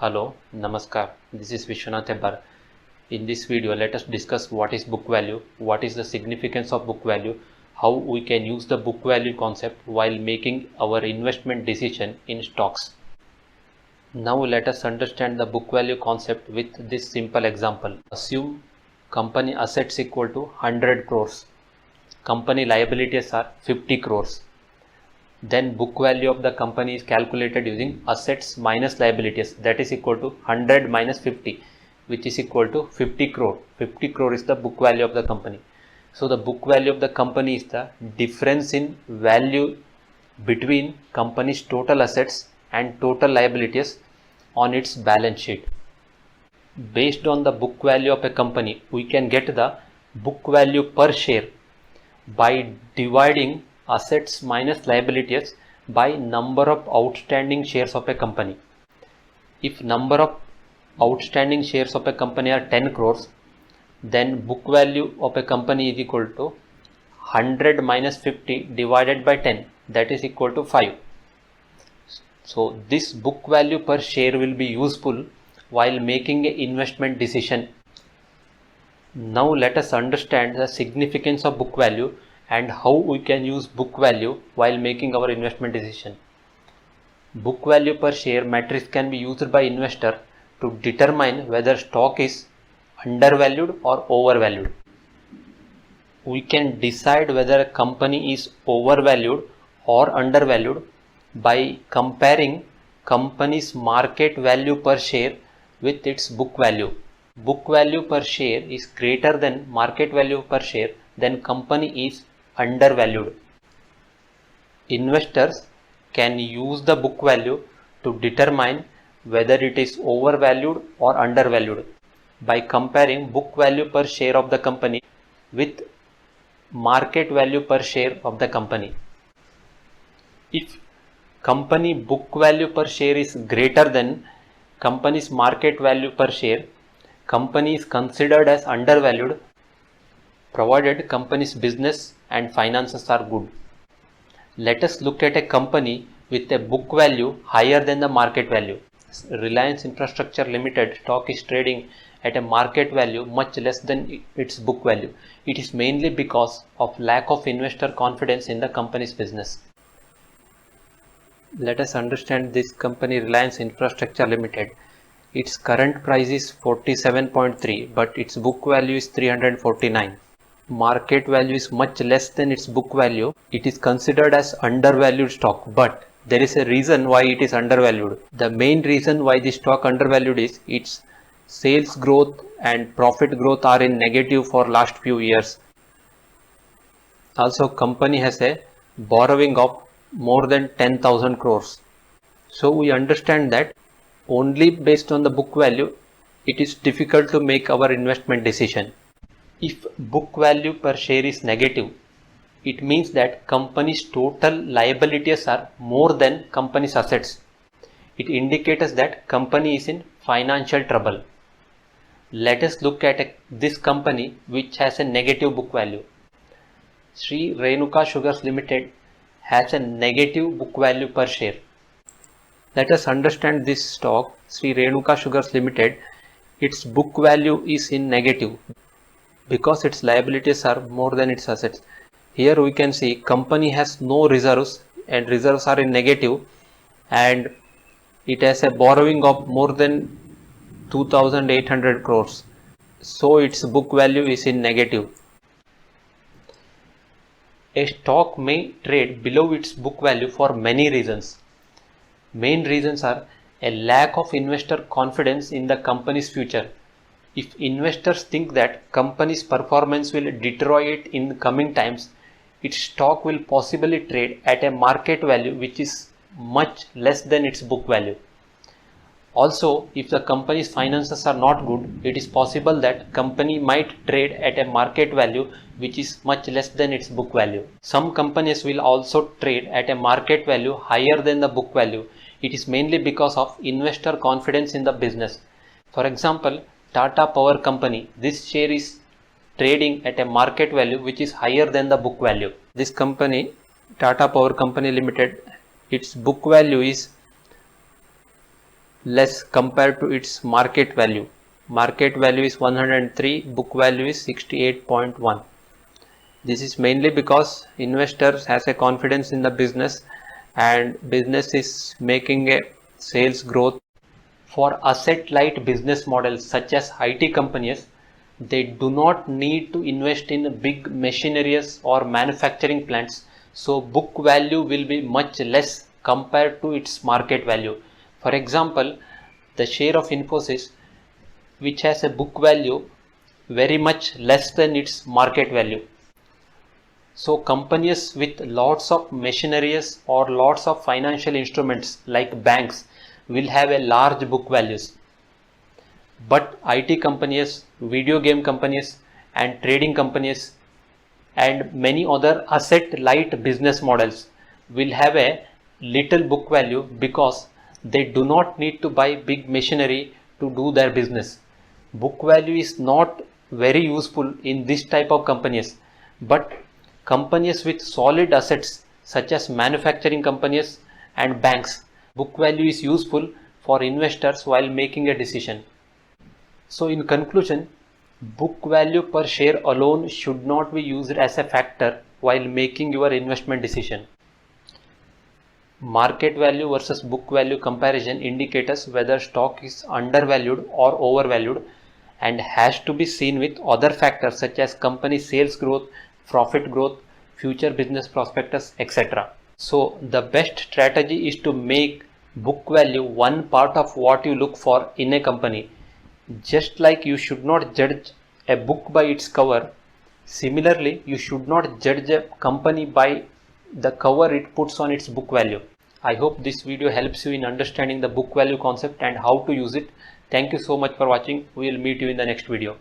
Hello, Namaskar. This is Vishwanath Hebbar. In this video, let us discuss what is book value, what is the significance of book value, how we can use the book value concept while making our investment decision in stocks. Now let us understand the book value concept with this simple example. Assume company assets equal to 100 crores. Company liabilities are 50 crores. Then book value of the company is calculated using assets minus liabilities, that is equal to 100 minus 50, which is equal to 50 crore. 50 crore is the book value of the company. So the book value of the company is the difference in value between company's total assets and total liabilities on its balance sheet. Based on the book value of a company, we can get the book value per share by dividing assets minus liabilities by number of outstanding shares of a company. If number of outstanding shares of a company are 10 crores, then book value of a company is equal to 100 minus 50 divided by 10, that is equal to 5. So this book value per share will be useful while making an investment decision. Now let us understand the significance of book value and how we can use book value while making our investment decision. Book value per share matrix can be used by investor to determine whether stock is undervalued or overvalued. We can decide whether a company is overvalued or undervalued by comparing company's market value per share with its book value. Book value per share is greater than market value per share, then company is undervalued. Investors can use the book value to determine whether it is overvalued or undervalued by comparing book value per share of the company with market value per share of the company. If company book value per share is greater than company's market value per share, company is considered as undervalued provided company's business and finances are good. Let us look at a company with a book value higher than the market value. Reliance Infrastructure Limited stock is trading at a market value much less than its book value. It is mainly because of lack of investor confidence in the company's business. Let us understand this company, Reliance Infrastructure Limited. Its current price is 47.3, but its book value is 349. Market value is much less than its book value. It is considered as undervalued stock, but there is a reason why it is undervalued. The main reason why the stock undervalued is its sales growth and profit growth are in negative for last few years. Also, company has a borrowing of more than 10,000 crores. So we understand that only based on the book value, it is difficult to make our investment decision. If book value per share is negative, it means that company's total liabilities are more than company's assets. It indicates that company is in financial trouble. Let us look at this company which has a negative book value. Sri Renuka Sugars Limited has a negative book value per share. Let us understand this stock, Sri Renuka Sugars Limited. Its book value is in negative because its liabilities are more than its assets. Here we can see company has no reserves and reserves are in negative, and it has a borrowing of more than 2,800 crores. So its book value is in negative. A stock may trade below its book value for many reasons. Main reasons are a lack of investor confidence in the company's future. If investors think that company's performance will deteriorate in coming times, its stock will possibly trade at a market value which is much less than its book value. Also, if the company's finances are not good, it is possible that company might trade at a market value which is much less than its book value. Some companies will also trade at a market value higher than the book value. It is mainly because of investor confidence in the business. For example, Tata Power Company, this share is trading at a market value which is higher than the book value. This company, Tata Power Company Limited, its book value is less compared to its market value. Market value is 103, book value is 68.1. This is mainly because investors has a confidence in the business and business is making a sales growth. For asset light business models such as IT companies, they do not need to invest in big machineries or manufacturing plants, so book value will be much less compared to its market value. For example, the share of Infosys, which has a book value very much less than its market value. So companies with lots of machineries or lots of financial instruments like banks will have a large book values. But IT companies, video game companies and trading companies and many other asset light business models will have a little book value because they do not need to buy big machinery to do their business. Book value is not very useful in this type of companies, but companies with solid assets such as manufacturing companies and banks, book value is useful for investors while making a decision. So in conclusion, book value per share alone should not be used as a factor while making your investment decision. Market value versus book value comparison indicators whether stock is undervalued or overvalued and has to be seen with other factors such as company sales growth, profit growth, future business prospectus, etc. So the best strategy is to make book value one part of what you look for in a company. Just like you should not judge a book by its cover, similarly you should not judge a company by the cover it puts on its book value. I hope this video helps you in understanding the book value concept and how to use it. Thank you so much for watching. We will meet you in the next video.